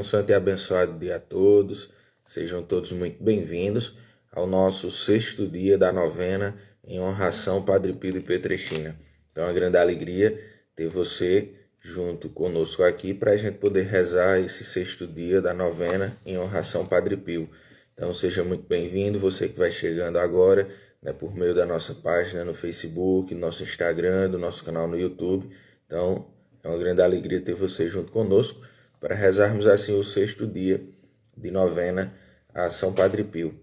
Um santo e abençoado dia a todos. Sejam todos muito bem-vindos ao nosso 6º dia da novena em honração Padre Pio de Pietrelcina. Então é uma grande alegria ter você junto conosco aqui para a gente poder rezar esse 6º dia da novena em honração Padre Pio. Então seja muito bem-vindo, você que vai chegando agora, por meio da nossa página no Facebook, do nosso Instagram, do nosso canal no YouTube. Então é uma grande alegria ter você junto conosco para rezarmos assim o 6º dia de novena a São Padre Pio.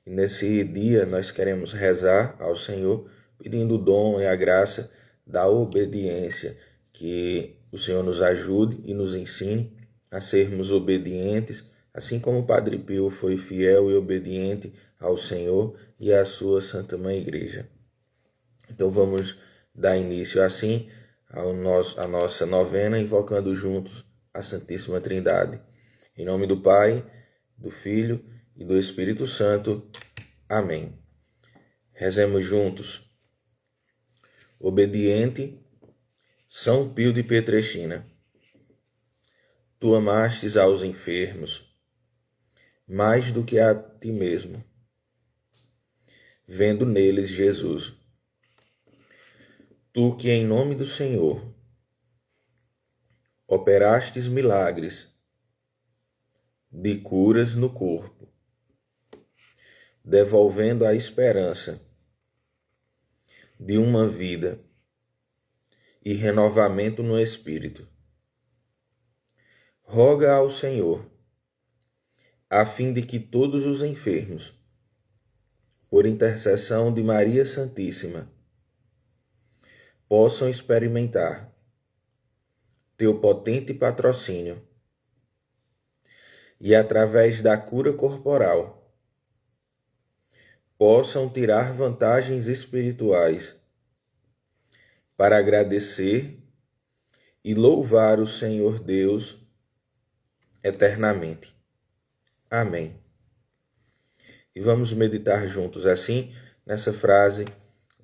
E nesse dia nós queremos rezar ao Senhor pedindo o dom e a graça da obediência, que o Senhor nos ajude e nos ensine a sermos obedientes, assim como o Padre Pio foi fiel e obediente ao Senhor e à sua Santa Mãe Igreja. Então vamos dar início assim à nossa novena, invocando juntos a Santíssima Trindade. Em nome do Pai, do Filho e do Espírito Santo. Amém. Rezemos juntos. Obediente São Pio de Pietrelcina, tu amastes aos enfermos mais do que a ti mesmo, vendo neles Jesus. Tu que em nome do Senhor operastes milagres de curas no corpo, devolvendo a esperança de uma vida e renovamento no espírito. Roga ao Senhor, a fim de que todos os enfermos, por intercessão de Maria Santíssima, possam experimentar teu potente patrocínio e, através da cura corporal, possam tirar vantagens espirituais para agradecer e louvar o Senhor Deus eternamente. Amém. E vamos meditar juntos assim nessa frase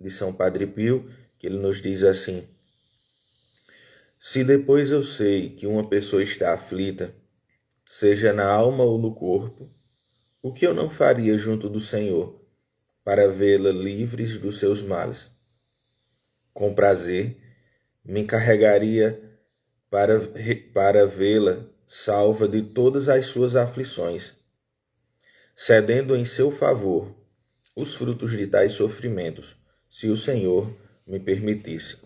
de São Padre Pio, que ele nos diz assim: se depois eu sei que uma pessoa está aflita, seja na alma ou no corpo, o que eu não faria junto do Senhor para vê-la livres dos seus males? Com prazer, me encarregaria para vê-la salva de todas as suas aflições, cedendo em seu favor os frutos de tais sofrimentos, se o Senhor me permitisse.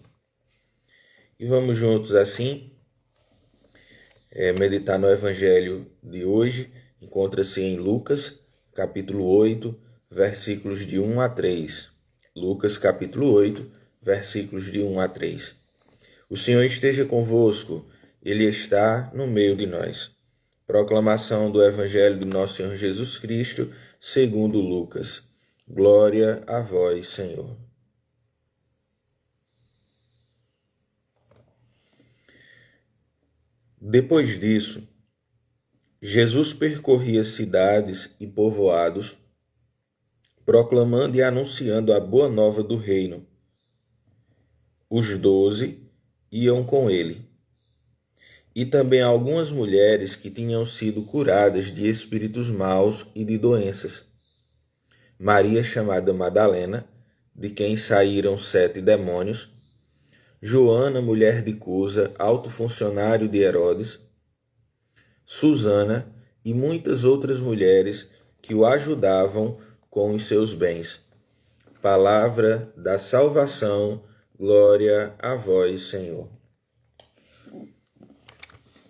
E vamos juntos assim meditar no Evangelho de hoje. Encontra-se em Lucas, capítulo 8, versículos de 1 a 3. Lucas, capítulo 8, versículos de 1 a 3. O Senhor esteja convosco, Ele está no meio de nós. Proclamação do Evangelho do nosso Senhor Jesus Cristo, segundo Lucas. Glória a vós, Senhor. Depois disso, Jesus percorria cidades e povoados, proclamando e anunciando a boa nova do reino. Os 12 iam com ele, e também algumas mulheres que tinham sido curadas de espíritos maus e de doenças. Maria, chamada Madalena, de quem saíram 7 demônios, Joana, mulher de Cusa, alto funcionário de Herodes, Susana e muitas outras mulheres que o ajudavam com os seus bens. Palavra da salvação, glória a vós, Senhor.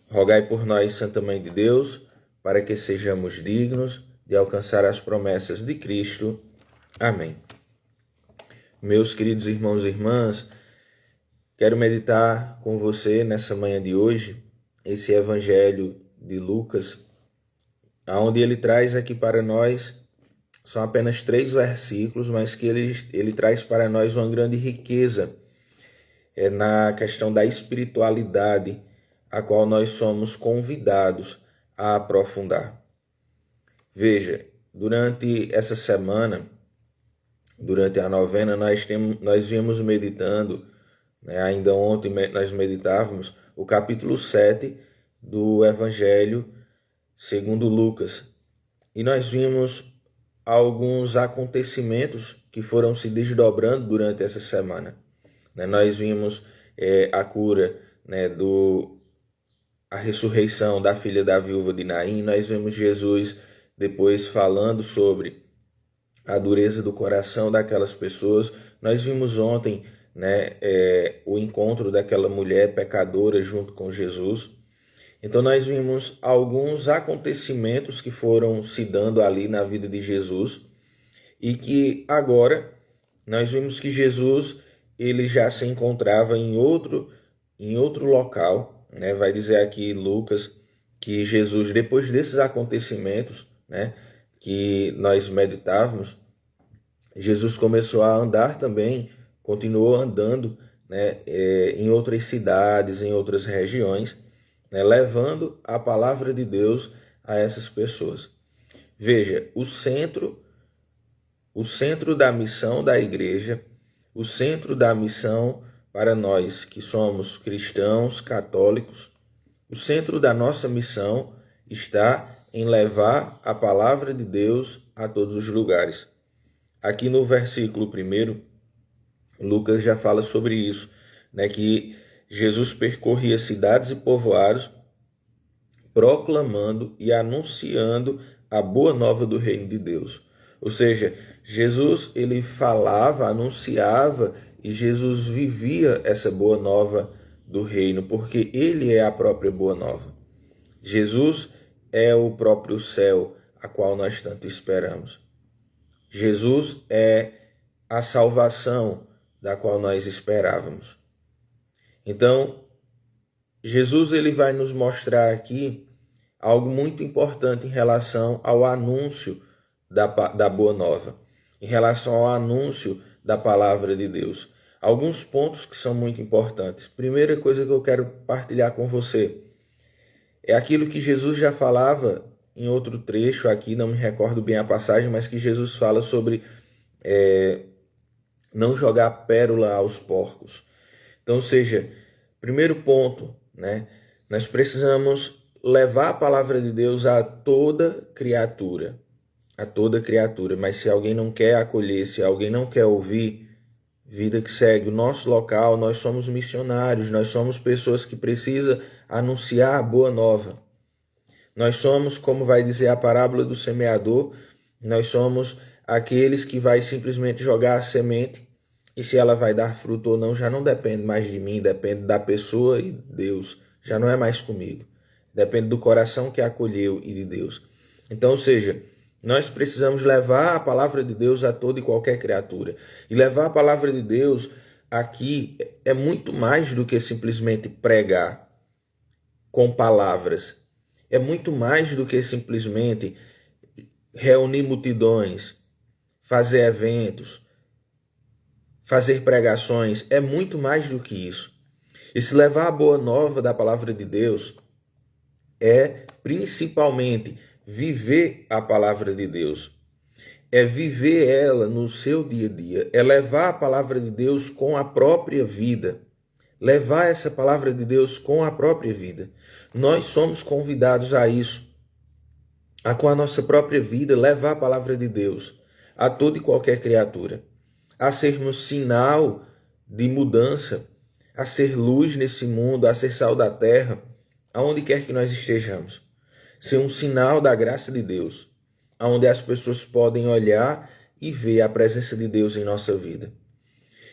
Rogai por nós, Santa Mãe de Deus, para que sejamos dignos de alcançar as promessas de Cristo. Amém. Meus queridos irmãos e irmãs, quero meditar com você nessa manhã de hoje esse Evangelho de Lucas, onde ele traz aqui para nós, são apenas 3 versículos, mas que ele traz para nós uma grande riqueza na questão da espiritualidade, a qual nós somos convidados a aprofundar. Veja, durante essa semana, durante a novena, nós viemos meditando, Ainda ontem nós meditávamos o capítulo 7 do Evangelho segundo Lucas. E nós vimos alguns acontecimentos que foram se desdobrando durante essa semana. Nós vimos a cura, a ressurreição da filha da viúva de Naim. Nós vimos Jesus depois falando sobre a dureza do coração daquelas pessoas. Nós vimos ontem o encontro daquela mulher pecadora junto com Jesus. Então nós vimos alguns acontecimentos que foram se dando ali na vida de Jesus e que agora nós vimos que Jesus ele já se encontrava em outro local, Vai dizer aqui Lucas que Jesus, depois desses acontecimentos, que nós meditávamos, Jesus começou a andar também, continuou andando, em outras cidades, em outras regiões, levando a palavra de Deus a essas pessoas. Veja, o centro da missão da igreja, o centro da missão para nós que somos cristãos, católicos, o centro da nossa missão está em levar a palavra de Deus a todos os lugares. Aqui no versículo 1, Lucas já fala sobre isso, que Jesus percorria cidades e povoados, proclamando e anunciando a boa nova do reino de Deus. Ou seja, Jesus ele falava, anunciava e Jesus vivia essa boa nova do reino, porque ele é a própria boa nova. Jesus é o próprio céu, a qual nós tanto esperamos. Jesus é a salvação da qual nós esperávamos. Então, Jesus ele vai nos mostrar aqui algo muito importante em relação ao anúncio da Boa Nova, em relação ao anúncio da palavra de Deus. Alguns pontos que são muito importantes. Primeira coisa que eu quero partilhar com você é aquilo que Jesus já falava em outro trecho aqui, não me recordo bem a passagem, mas que Jesus fala sobre não jogar pérola aos porcos. Então, ou seja, primeiro ponto, nós precisamos levar a palavra de Deus a toda criatura, mas se alguém não quer acolher, se alguém não quer ouvir, vida que segue. O nosso local, nós somos missionários, nós somos pessoas que precisam anunciar a boa nova. Nós somos, como vai dizer a parábola do semeador, nós somos aqueles que vai simplesmente jogar a semente e se ela vai dar fruto ou não já não depende mais de mim, depende da pessoa e de Deus, já não é mais comigo. Depende do coração que acolheu e de Deus. Então, ou seja, nós precisamos levar a palavra de Deus a toda e qualquer criatura. E levar a palavra de Deus aqui é muito mais do que simplesmente pregar com palavras. É muito mais do que simplesmente reunir multidões, fazer eventos, fazer pregações. É muito mais do que isso. E se levar a boa nova da palavra de Deus é principalmente viver a palavra de Deus, é viver ela no seu dia a dia, é levar a palavra de Deus com a própria vida, levar essa palavra de Deus com a própria vida. Nós somos convidados a isso, a com a nossa própria vida levar a palavra de Deus a toda e qualquer criatura, a sermos sinal de mudança, a ser luz nesse mundo, a ser sal da terra, aonde quer que nós estejamos. Ser um sinal da graça de Deus, onde as pessoas podem olhar e ver a presença de Deus em nossa vida.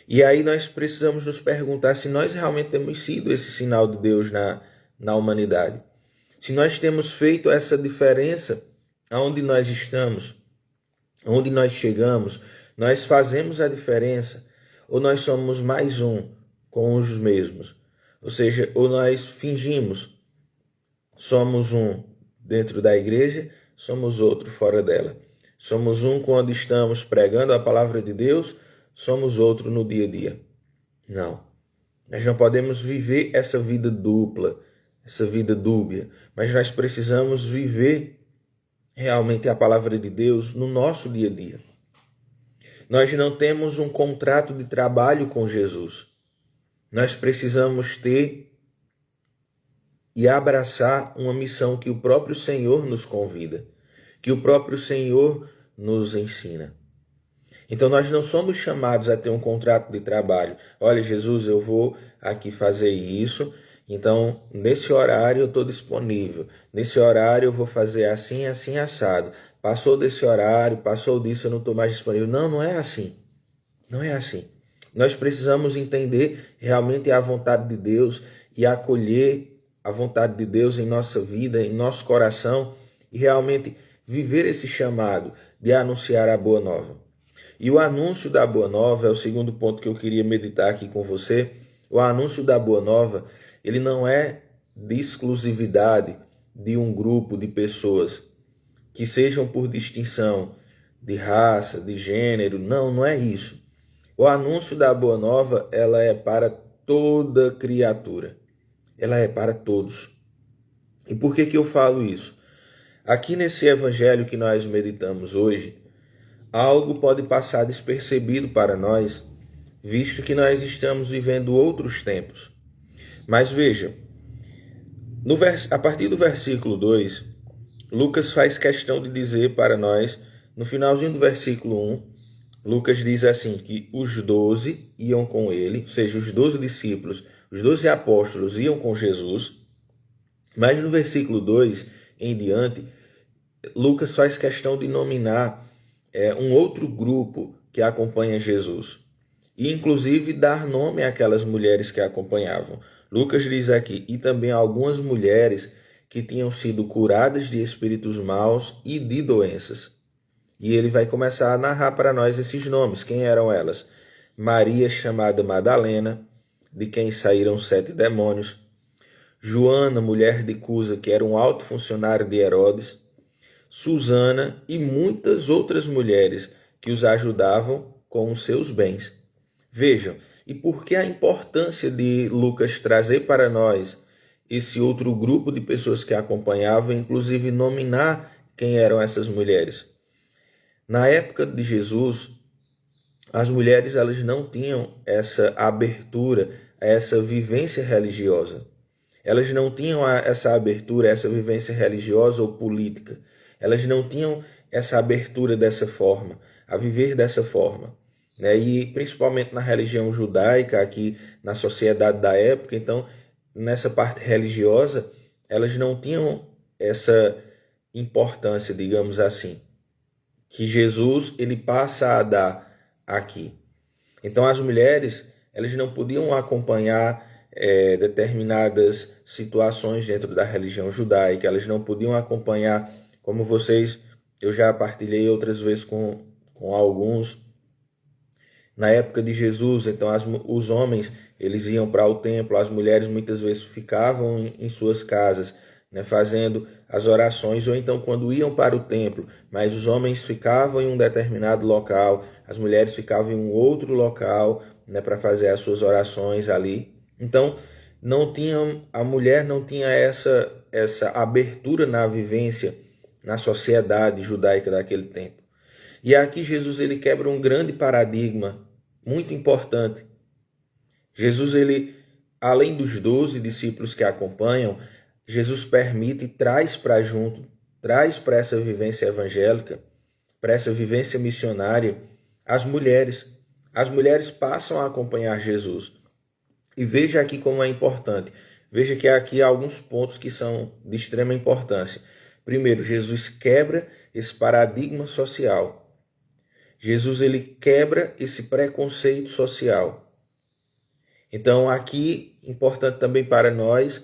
E aí nós precisamos nos perguntar se nós realmente temos sido esse sinal de Deus na humanidade. Se nós temos feito essa diferença aonde nós estamos, onde nós chegamos, nós fazemos a diferença ou nós somos mais um com os mesmos. Ou seja, ou nós fingimos, somos um dentro da igreja, somos outro fora dela. Somos um quando estamos pregando a palavra de Deus, somos outro no dia a dia. Não. Nós não podemos viver essa vida dupla, essa vida dúbia, mas nós precisamos viver realmente a palavra de Deus no nosso dia a dia. Nós não temos um contrato de trabalho com Jesus. Nós precisamos ter e abraçar uma missão que o próprio Senhor nos convida, que o próprio Senhor nos ensina. Então nós não somos chamados a ter um contrato de trabalho. Olha, Jesus, eu vou aqui fazer isso, então nesse horário eu estou disponível. Nesse horário eu vou fazer assim, assim, assado. Passou desse horário, passou disso, eu não estou mais disponível. Não, não é assim. Não é assim. Nós precisamos entender realmente a vontade de Deus e acolher a vontade de Deus em nossa vida, em nosso coração e realmente viver esse chamado de anunciar a boa nova. E o anúncio da boa nova é o segundo ponto que eu queria meditar aqui com você. O anúncio da boa nova, ele não é de exclusividade de um grupo de pessoas que sejam por distinção de raça, de gênero. Não, não é isso. O anúncio da boa nova, ela é para toda criatura. Ela é para todos. E por que eu falo isso? Aqui nesse evangelho que nós meditamos hoje, algo pode passar despercebido para nós, visto que nós estamos vivendo outros tempos. Mas veja, a partir do versículo 2, Lucas faz questão de dizer para nós, no finalzinho do versículo 1, Lucas diz assim, que os 12 iam com ele, ou seja, os 12 discípulos, os 12 apóstolos iam com Jesus, mas no versículo 2 em diante, Lucas faz questão de nominar um outro grupo que acompanha Jesus, e inclusive dar nome àquelas mulheres que acompanhavam. Lucas diz aqui, e também algumas mulheres que tinham sido curadas de espíritos maus e de doenças. E ele vai começar a narrar para nós esses nomes. Quem eram elas? Maria, chamada Madalena, de quem saíram 7 demônios. Joana, mulher de Cusa, que era um alto funcionário de Herodes. Susana e muitas outras mulheres que os ajudavam com os seus bens. Vejam, e por que a importância de Lucas trazer para nós esse outro grupo de pessoas que acompanhavam, inclusive nominar quem eram essas mulheres? Na época de Jesus, as mulheres elas não tinham essa abertura, essa vivência religiosa. Elas não tinham essa abertura, essa vivência religiosa ou política. Elas não tinham essa abertura dessa forma, a viver dessa forma. E principalmente na religião judaica, aqui na sociedade da época, então, nessa parte religiosa, elas não tinham essa importância, digamos assim, que Jesus ele passa a dar aqui. Então as mulheres elas não podiam acompanhar determinadas situações dentro da religião judaica, elas não podiam acompanhar, como eu já partilhei outras vezes com alguns, na época de Jesus, então os homens eles iam para o templo, as mulheres muitas vezes ficavam em suas casas, fazendo as orações, ou então quando iam para o templo, mas os homens ficavam em um determinado local, as mulheres ficavam em um outro local, para fazer as suas orações ali. Então, a mulher não tinha essa abertura na vivência, na sociedade judaica daquele tempo. E aqui Jesus ele quebra um grande paradigma, muito importante. Jesus, ele, além dos 12 discípulos que acompanham, Jesus permite e traz para essa vivência evangélica, para essa vivência missionária, as mulheres. As mulheres passam a acompanhar Jesus. E veja aqui como é importante. Veja que aqui há alguns pontos que são de extrema importância. Primeiro, Jesus quebra esse paradigma social. Jesus ele quebra esse preconceito social. Então aqui, importante também para nós,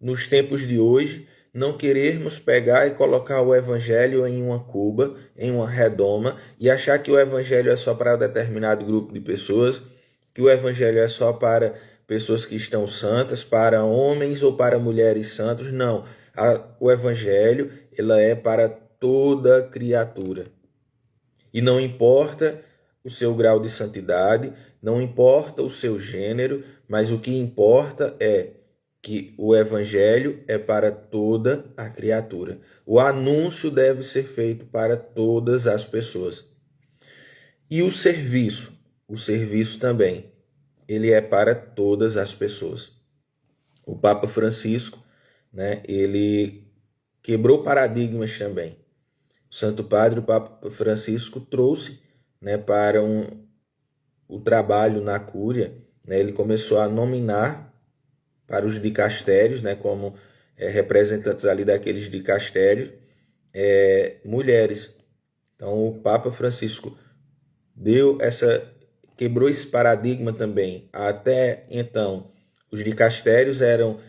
nos tempos de hoje, não querermos pegar e colocar o evangelho em uma cuba, em uma redoma, e achar que o evangelho é só para determinado grupo de pessoas, que o evangelho é só para pessoas que estão santas, para homens ou para mulheres santos. Não, o evangelho ela é para toda criatura. E não importa o seu grau de santidade, não importa o seu gênero, mas o que importa é que o evangelho é para toda a criatura. O anúncio deve ser feito para todas as pessoas. E o serviço também, ele é para todas as pessoas. O Papa Francisco, né, ele quebrou paradigmas também. O Santo Padre, o Papa Francisco, trouxe, né, para o trabalho na Cúria, né, ele começou a nominar para os dicastérios, né, como representantes ali daqueles dicastérios, mulheres. Então o Papa Francisco quebrou esse paradigma também. Até então, os dicastérios eram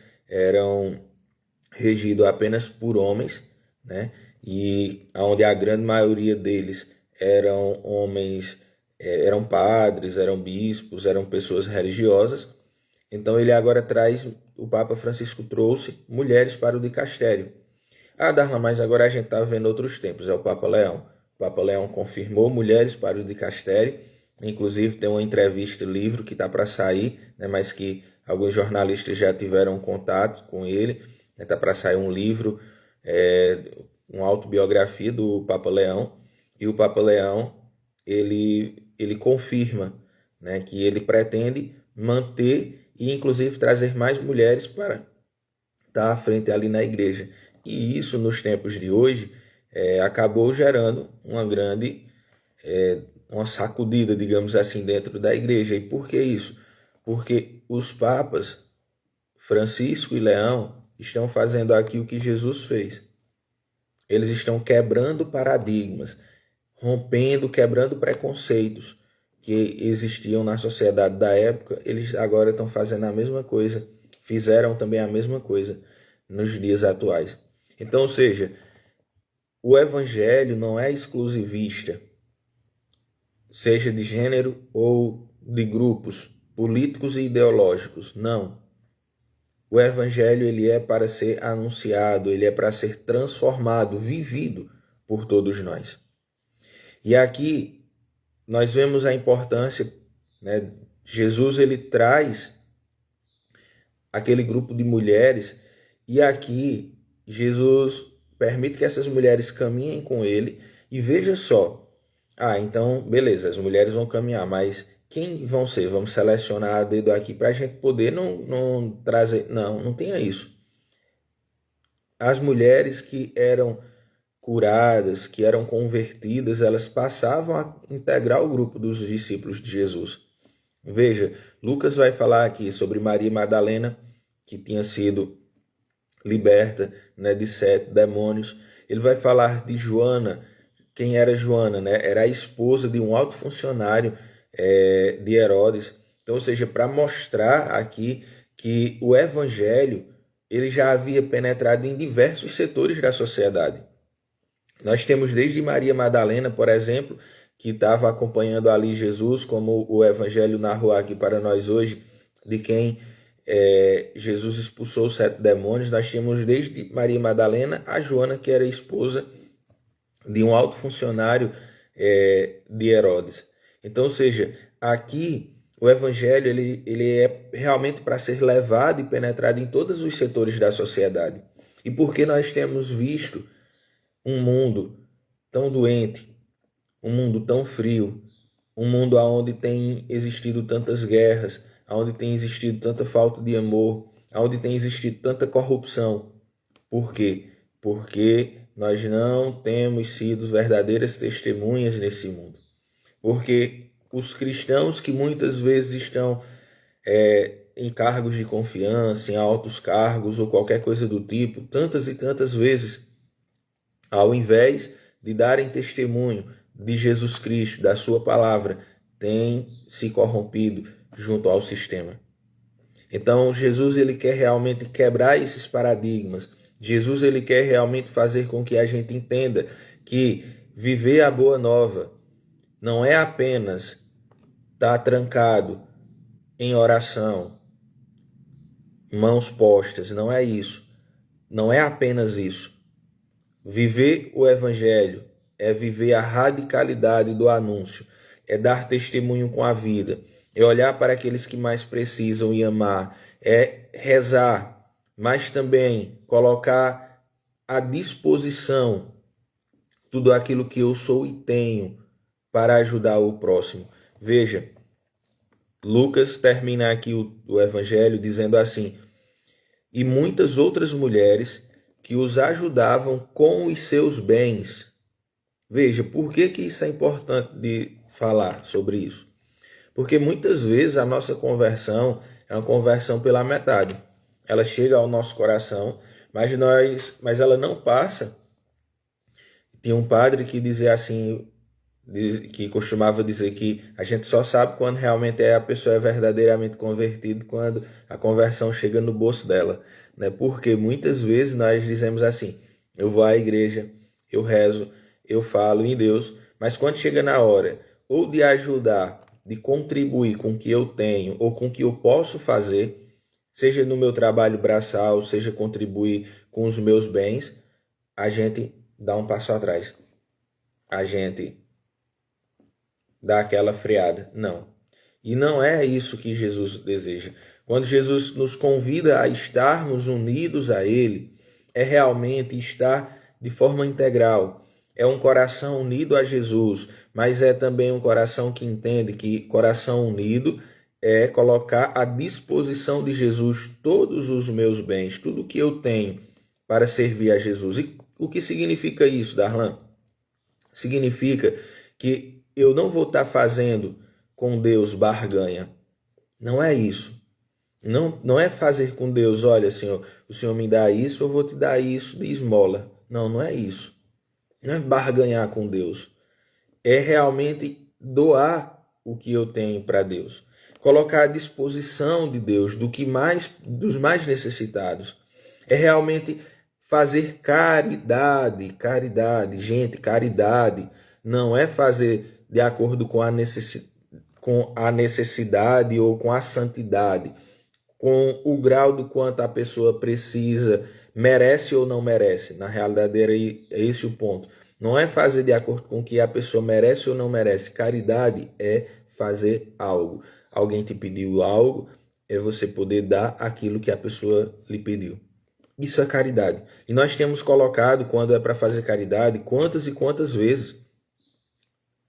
regidos apenas por homens, né? E onde a grande maioria deles eram homens, eram padres, eram bispos, eram pessoas religiosas. Então ele agora o Papa Francisco trouxe mulheres para o dicastério. Ah, Darlan, mas agora a gente está vendo outros tempos, é o Papa Leão. O Papa Leão confirmou mulheres para o dicastério, inclusive tem uma entrevista, livro que está para sair, né, mas que alguns jornalistas já tiveram contato com ele. Está para sair um livro, uma autobiografia do Papa Leão, e o Papa Leão ele confirma, né, que ele pretende manter e inclusive trazer mais mulheres para estar à frente ali na igreja. E isso, nos tempos de hoje, acabou gerando uma sacudida, digamos assim, dentro da igreja. E por que isso? Porque os papas Francisco e Leão estão fazendo aqui o que Jesus fez. Eles estão quebrando paradigmas, quebrando preconceitos que existiam na sociedade da época. Eles agora estão fazendo a mesma coisa, fizeram também a mesma coisa nos dias atuais. Então, ou seja, o evangelho não é exclusivista, seja de gênero ou de grupos políticos e ideológicos. Não. O evangelho ele é para ser anunciado, ele é para ser transformado, vivido por todos nós. E aqui nós vemos a importância, né? Jesus ele traz aquele grupo de mulheres e aqui Jesus permite que essas mulheres caminhem com ele e veja só, então beleza, as mulheres vão caminhar, mas quem vão ser? Vamos selecionar a dedo aqui para a gente poder não trazer, não tenha isso. As mulheres que eram curadas, que eram convertidas, elas passavam a integrar o grupo dos discípulos de Jesus. Veja, Lucas vai falar aqui sobre Maria Madalena, que tinha sido liberta, né, de 7 demônios. Ele vai falar de Joana. Quem era Joana? Né? Era a esposa de um alto funcionário de Herodes. Então, ou seja, para mostrar aqui que o evangelho ele já havia penetrado em diversos setores da sociedade. Nós temos desde Maria Madalena, por exemplo, que estava acompanhando ali Jesus, como o evangelho narrou aqui para nós hoje, de quem Jesus expulsou 7 demônios. Nós tínhamos desde Maria Madalena a Joana, que era esposa de um alto funcionário de Herodes. Então, ou seja, aqui o evangelho ele é realmente para ser levado e penetrado em todos os setores da sociedade. E porque nós temos visto um mundo tão doente, um mundo tão frio, um mundo onde tem existido tantas guerras, onde tem existido tanta falta de amor, onde tem existido tanta corrupção. Por quê? Porque nós não temos sido verdadeiras testemunhas nesse mundo. Porque os cristãos que muitas vezes estão em cargos de confiança, em altos cargos ou qualquer coisa do tipo, tantas e tantas vezes, ao invés de darem testemunho de Jesus Cristo, da sua palavra, têm se corrompido junto ao sistema. Então, Jesus ele quer realmente quebrar esses paradigmas. Jesus ele quer realmente fazer com que a gente entenda que viver a boa nova não é apenas estar trancado em oração, mãos postas, não é isso. Não é apenas isso. Viver o evangelho é viver a radicalidade do anúncio, é dar testemunho com a vida, é olhar para aqueles que mais precisam e amar, é rezar, mas também colocar à disposição tudo aquilo que eu sou e tenho para ajudar o próximo. Veja, Lucas termina aqui o evangelho dizendo assim: e muitas outras mulheres que os ajudavam com os seus bens. Veja, por que isso é importante de falar sobre isso? Porque muitas vezes a nossa conversão é uma conversão pela metade. Ela chega ao nosso coração, mas ela não passa. Tinha um padre que dizia assim, que costumava dizer que a gente só sabe quando realmente a pessoa é verdadeiramente convertida, quando a conversão chega no bolso dela, né? Porque muitas vezes nós dizemos assim: eu vou à igreja, eu rezo, eu falo em Deus, mas quando chega na hora ou de ajudar, de contribuir com o que eu tenho ou com o que eu posso fazer, seja no meu trabalho braçal, seja contribuir com os meus bens, a gente dá um passo atrás. A gente dá aquela freada. Não. E não é isso que Jesus deseja. Quando Jesus nos convida a estarmos unidos a Ele, é realmente estar de forma integral. É um coração unido a Jesus, mas é também um coração que entende que coração unido é colocar à disposição de Jesus todos os meus bens, tudo que eu tenho para servir a Jesus. E o que significa isso, Darlan? Significa que eu não vou estar fazendo com Deus barganha. Não é isso. Não é fazer com Deus, olha, Senhor, o Senhor me dá isso, eu vou te dar isso de esmola. Não, não é isso. Não é barganhar com Deus. É realmente doar o que eu tenho para Deus. Colocar à disposição de Deus dos mais necessitados. É realmente fazer caridade. Caridade, gente, caridade não é fazer de acordo com a necessidade ou com a santidade, com o grau do quanto a pessoa precisa, merece ou não merece. Na realidade, é esse o ponto. Não é fazer de acordo com o que a pessoa merece ou não merece. Caridade é fazer algo. Alguém te pediu algo, é você poder dar aquilo que a pessoa lhe pediu. Isso é caridade. E nós temos colocado, quando é para fazer caridade, quantas e quantas vezes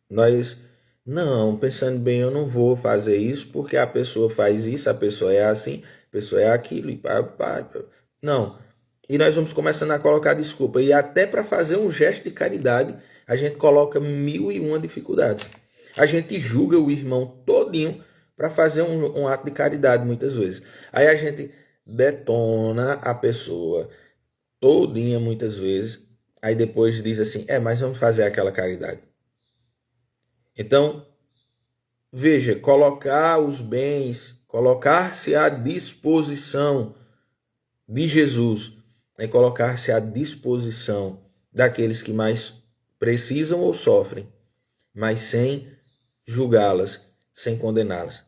nós, não, pensando bem, eu não vou fazer isso porque a pessoa faz isso, a pessoa é assim, a pessoa é aquilo, e não. E nós vamos começando a colocar desculpa. E até para fazer um gesto de caridade, a gente coloca 1001 dificuldades. A gente julga o irmão todinho para fazer um ato de caridade, muitas vezes. Aí a gente detona a pessoa todinha, muitas vezes. Aí depois diz assim, mas vamos fazer aquela caridade. Então, veja, colocar os bens, colocar-se à disposição de Jesus, é colocar-se à disposição daqueles que mais precisam ou sofrem, mas sem julgá-las, sem condená-las.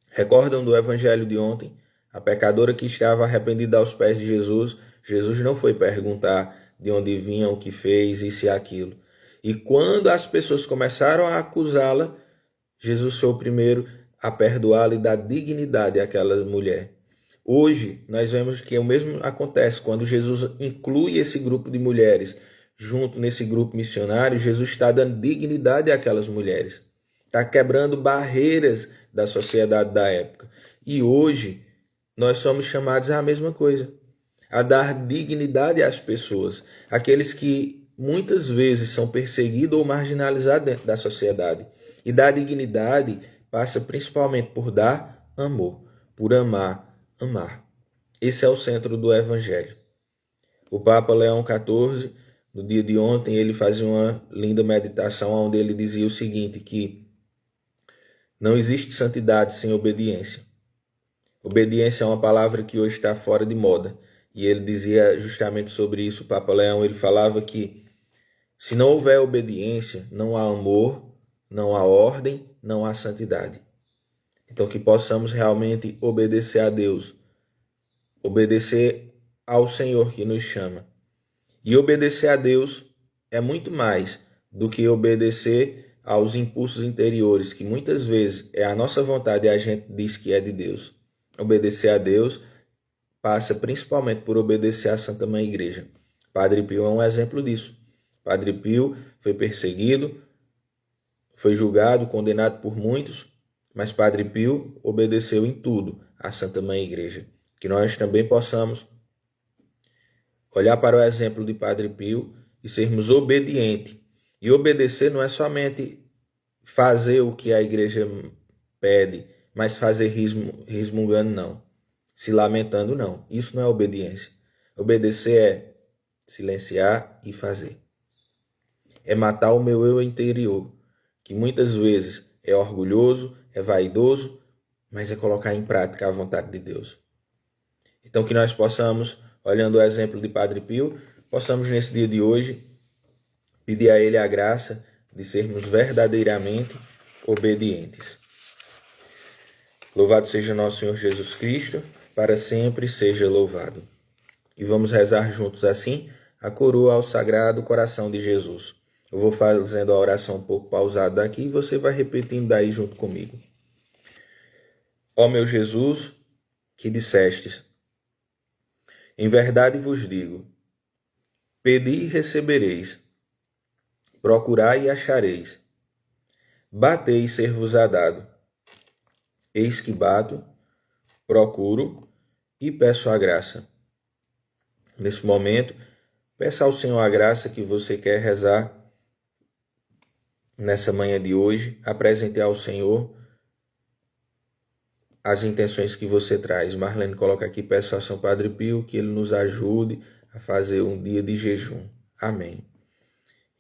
Recordam do evangelho de ontem? A pecadora que estava arrependida aos pés de Jesus, Jesus não foi perguntar de onde vinha, o que fez, isso e aquilo. E quando as pessoas começaram a acusá-la, Jesus foi o primeiro a perdoá-la e dar dignidade àquela mulher. Hoje, nós vemos que o mesmo acontece quando Jesus inclui esse grupo de mulheres junto nesse grupo missionário. Jesus está dando dignidade àquelas mulheres, está quebrando barreiras da sociedade da época. E hoje, nós somos chamados à mesma coisa, a dar dignidade às pessoas, aqueles que muitas vezes são perseguidos ou marginalizados dentro da sociedade. E dar dignidade passa principalmente por dar amor, por amar. Esse é o centro do Evangelho. O Papa Leão XIV, no dia de ontem, ele fazia uma linda meditação onde ele dizia o seguinte, que não existe santidade sem obediência. Obediência é uma palavra que hoje está fora de moda. E ele dizia justamente sobre isso, o Papa Leão, ele falava que se não houver obediência, não há amor, não há ordem, não há santidade. Então que possamos realmente obedecer a Deus, obedecer ao Senhor que nos chama. E obedecer a Deus é muito mais do que obedecer aos impulsos interiores, que muitas vezes é a nossa vontade e a gente diz que é de Deus. Obedecer a Deus passa principalmente por obedecer à Santa Mãe Igreja. Padre Pio é um exemplo disso. Padre Pio foi perseguido, foi julgado, condenado por muitos, mas Padre Pio obedeceu em tudo à Santa Mãe Igreja. que nós também possamos olhar para o exemplo de Padre Pio e sermos obedientes. E obedecer não é somente fazer o que a igreja pede, mas fazer resmungando, não. Se lamentando, não. Isso não é obediência. Obedecer é silenciar e fazer. É matar o meu eu interior, que muitas vezes é orgulhoso, é vaidoso, mas é colocar em prática a vontade de Deus. Então que nós possamos, olhando o exemplo de Padre Pio, possamos nesse dia de hoje pedir a Ele a graça de sermos verdadeiramente obedientes. Louvado seja nosso Senhor Jesus Cristo, para sempre seja louvado. E vamos rezar juntos assim a coroa ao Sagrado Coração de Jesus. Eu vou fazendo a oração um pouco pausada aqui e você vai repetindo daí junto comigo. Ó meu Jesus, que dissestes: em verdade vos digo, pedi e recebereis, procurai e achareis, batei e ser-vos-á dado. Eis que bato, procuro e peço a graça. Nesse momento, peça ao Senhor a graça que você quer rezar nessa manhã de hoje. Apresente ao Senhor as intenções que você traz. Marlene coloca aqui, peço a São Padre Pio que ele nos ajude a fazer um dia de jejum. Amém.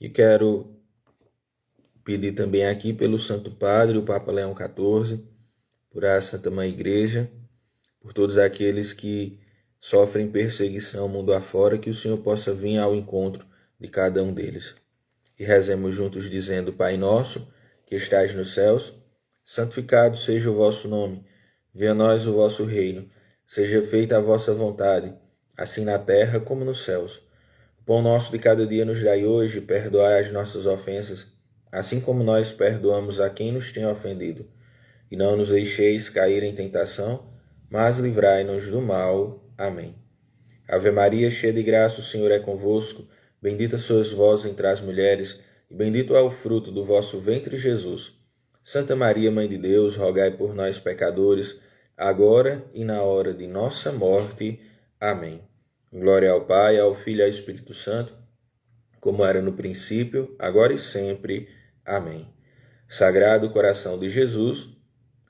E quero pedir também aqui pelo Santo Padre, o Papa Leão XIV, por a Santa Mãe Igreja, por todos aqueles que sofrem perseguição mundo afora, que o Senhor possa vir ao encontro de cada um deles. E rezemos juntos dizendo: Pai nosso, que estais nos céus, santificado seja o vosso nome. Venha a nós o vosso reino. Seja feita a vossa vontade, assim na terra como nos céus. O pão nosso de cada dia nos dai hoje, perdoai as nossas ofensas, assim como nós perdoamos a quem nos tem ofendido. E não nos deixeis cair em tentação, mas livrai-nos do mal. Amém. Ave Maria, cheia de graça, o Senhor é convosco. Bendita sois vós entre as mulheres, e bendito é o fruto do vosso ventre, Jesus. Santa Maria, Mãe de Deus, rogai por nós, pecadores, agora e na hora de nossa morte. Amém. Glória ao Pai, ao Filho e ao Espírito Santo, como era no princípio, agora e sempre. Amém. Sagrado coração de Jesus,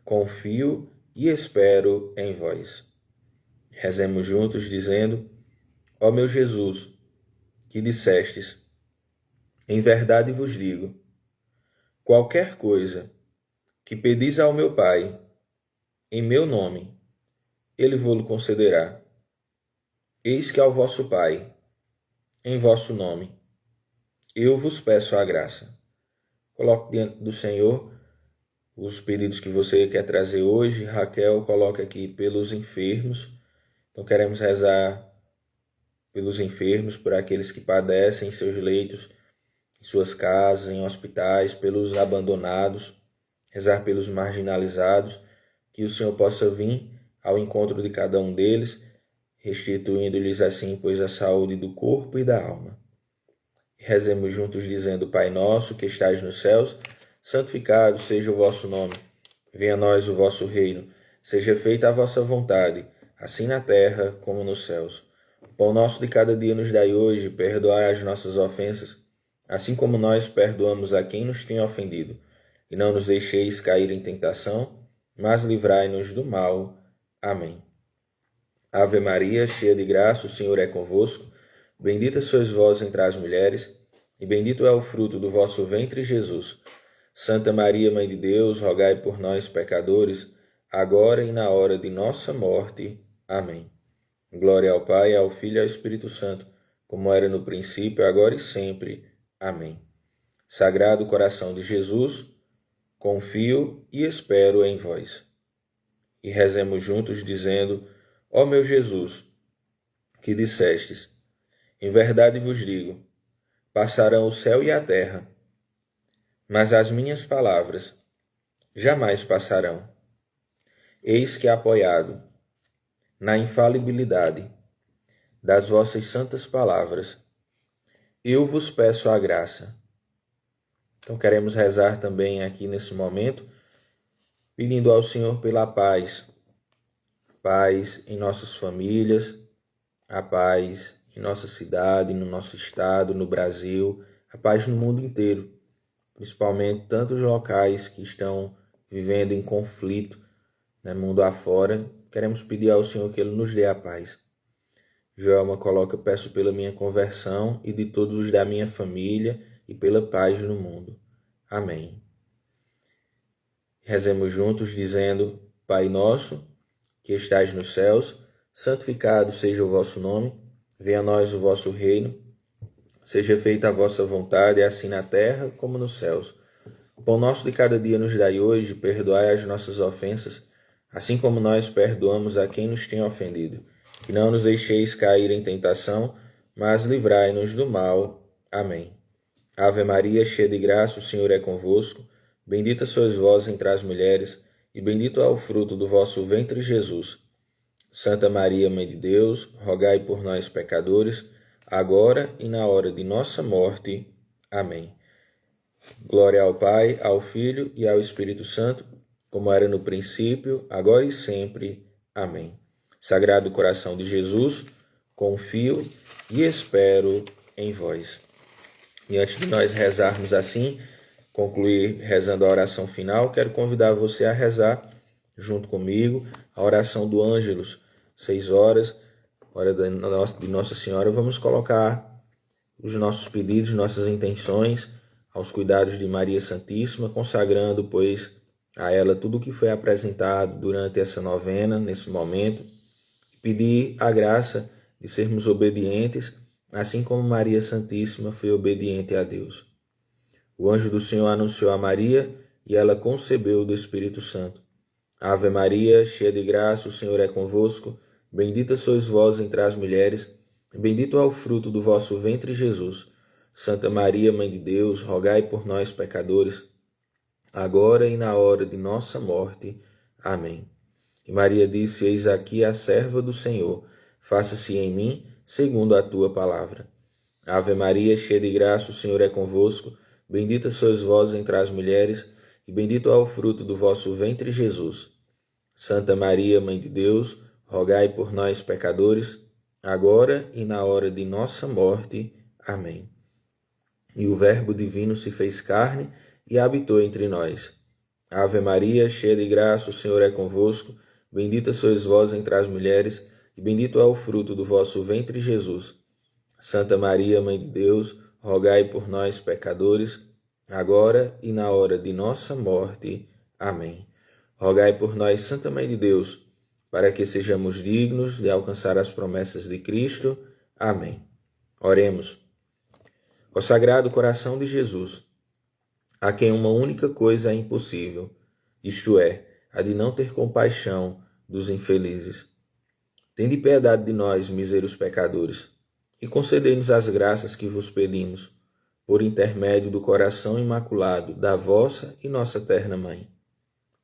confio e espero em vós. Rezemos juntos dizendo: ó meu Jesus, que dissestes: em verdade vos digo, qualquer coisa que pedis ao meu Pai, em meu nome, ele vô-lo concederá. Eis que ao vosso Pai, em vosso nome, eu vos peço a graça. Coloque diante do Senhor os pedidos que você quer trazer hoje. Raquel coloca aqui pelos enfermos. Então queremos rezar pelos enfermos, por aqueles que padecem em seus leitos, em suas casas, em hospitais, pelos abandonados, rezar pelos marginalizados, que o Senhor possa vir ao encontro de cada um deles, restituindo-lhes assim, pois, a saúde do corpo e da alma. Rezemos juntos dizendo: Pai nosso, que estais nos céus, santificado seja o vosso nome. Venha a nós o vosso reino. Seja feita a vossa vontade, assim na terra como nos céus. O pão nosso de cada dia nos dai hoje, perdoai as nossas ofensas, assim como nós perdoamos a quem nos tem ofendido. E não nos deixeis cair em tentação, mas livrai-nos do mal. Amém. Ave Maria, cheia de graça, o Senhor é convosco. Bendita sois vós entre as mulheres, e bendito é o fruto do vosso ventre, Jesus. Santa Maria, Mãe de Deus, rogai por nós, pecadores, agora e na hora de nossa morte. Amém. Glória ao Pai, ao Filho e ao Espírito Santo, como era no princípio, agora e sempre. Amém. Sagrado coração de Jesus, confio e espero em vós. E rezemos juntos dizendo: ó meu Jesus, que dissestes: em verdade vos digo, passarão o céu e a terra, mas as minhas palavras jamais passarão. Eis que, apoiado na infalibilidade das vossas santas palavras, eu vos peço a graça. Então queremos rezar também aqui nesse momento, pedindo ao Senhor pela paz paz em nossas famílias, a paz em nossa cidade, no nosso estado, no Brasil, a paz no mundo inteiro, principalmente tantos locais que estão vivendo em conflito, né, mundo afora. Queremos pedir ao Senhor que Ele nos dê a paz. Joelma coloca: peço pela minha conversão e de todos os da minha família e pela paz no mundo. Amém. Rezemos juntos dizendo: Pai nosso, que estais nos céus, santificado seja o vosso nome, venha a nós o vosso reino, seja feita a vossa vontade, assim na terra como nos céus. O pão nosso de cada dia nos dai hoje, perdoai as nossas ofensas, assim como nós perdoamos a quem nos tem ofendido. E não nos deixeis cair em tentação, mas livrai-nos do mal. Amém. Ave Maria, cheia de graça, o Senhor é convosco. Bendita sois vós entre as mulheres, e bendito é o fruto do vosso ventre, Jesus. Santa Maria, Mãe de Deus, rogai por nós, pecadores, agora e na hora de nossa morte. Amém. Glória ao Pai, ao Filho e ao Espírito Santo, como era no princípio, agora e sempre. Amém. Sagrado coração de Jesus, confio e espero em vós. E antes de nós rezarmos assim, concluir rezando a oração final, quero convidar você a rezar junto comigo a oração do Ângelus, 6 horas, hora de Nossa Senhora. Vamos colocar os nossos pedidos, nossas intenções aos cuidados de Maria Santíssima, consagrando, pois, a ela tudo o que foi apresentado durante essa novena, nesse momento, e pedir a graça de sermos obedientes, assim como Maria Santíssima foi obediente a Deus. O anjo do Senhor anunciou a Maria, e ela concebeu do Espírito Santo. Ave Maria, cheia de graça, o Senhor é convosco, bendita sois vós entre as mulheres, e bendito é o fruto do vosso ventre, Jesus. Santa Maria, Mãe de Deus, rogai por nós, pecadores, agora e na hora de nossa morte. Amém. E Maria disse: eis aqui a serva do Senhor, faça-se em mim segundo a tua palavra. Ave Maria, cheia de graça, o Senhor é convosco, bendita sois vós entre as mulheres, e bendito é o fruto do vosso ventre, Jesus. Santa Maria, Mãe de Deus, rogai por nós, pecadores, agora e na hora de nossa morte. Amém. E o Verbo divino se fez carne e habitou entre nós. Ave Maria, cheia de graça, o Senhor é convosco, bendita sois vós entre as mulheres, e bendito é o fruto do vosso ventre, Jesus. Santa Maria, Mãe de Deus, rogai por nós, pecadores, agora e na hora de nossa morte. Amém. Rogai por nós, Santa Mãe de Deus, para que sejamos dignos de alcançar as promessas de Cristo. Amém. Oremos. Ó Sagrado Coração de Jesus, a quem uma única coisa é impossível, isto é, a de não ter compaixão dos infelizes. Tende piedade de nós, míseros pecadores, e concedei-nos as graças que vos pedimos, por intermédio do coração imaculado da vossa e nossa terna Mãe.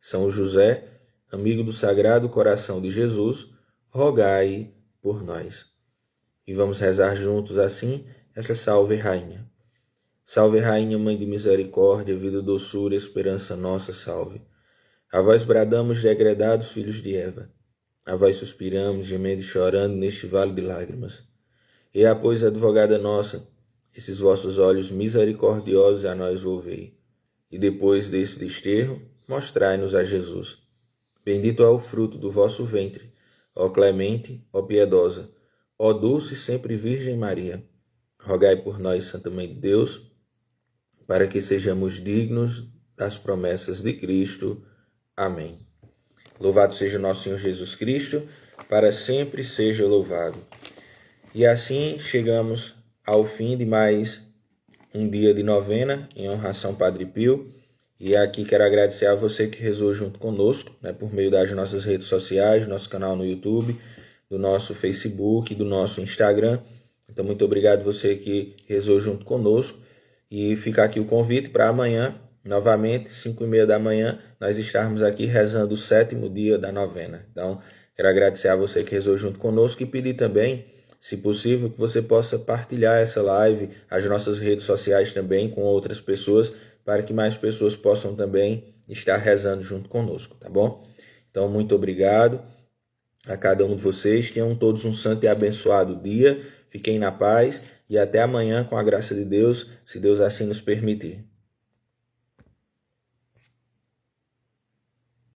São José, amigo do Sagrado Coração de Jesus, rogai por nós. E vamos rezar juntos assim essa Salve Rainha. Salve Rainha, Mãe de misericórdia, vida, doçura, esperança nossa, salve. A vós bradamos, degredados filhos de Eva. A vós suspiramos, gemendo e chorando neste vale de lágrimas. E pois, advogada nossa, esses vossos olhos misericordiosos a nós volvei. E depois desse desterro, mostrai-nos a Jesus. Bendito é o fruto do vosso ventre, ó clemente, ó piedosa, ó dulce e sempre Virgem Maria. Rogai por nós, Santa Mãe de Deus, para que sejamos dignos das promessas de Cristo. Amém. Louvado seja nosso Senhor Jesus Cristo, para sempre seja louvado. E assim chegamos ao fim de mais um dia de novena em honra a São Padre Pio. E aqui quero agradecer a você que rezou junto conosco, por meio das nossas redes sociais, do nosso canal no YouTube, do nosso Facebook, do nosso Instagram. Então, muito obrigado você que rezou junto conosco. E fica aqui o convite para amanhã, novamente, 5h30 da manhã, nós estarmos aqui rezando o 7º dia da novena. Então, quero agradecer a você que rezou junto conosco e pedir também, se possível, que você possa partilhar essa live, as nossas redes sociais também, com outras pessoas, para que mais pessoas possam também estar rezando junto conosco, tá bom? Então, muito obrigado. a cada um de vocês. Tenham todos um santo e abençoado dia. Fiquem na paz e até amanhã com a graça de Deus, se Deus assim nos permitir.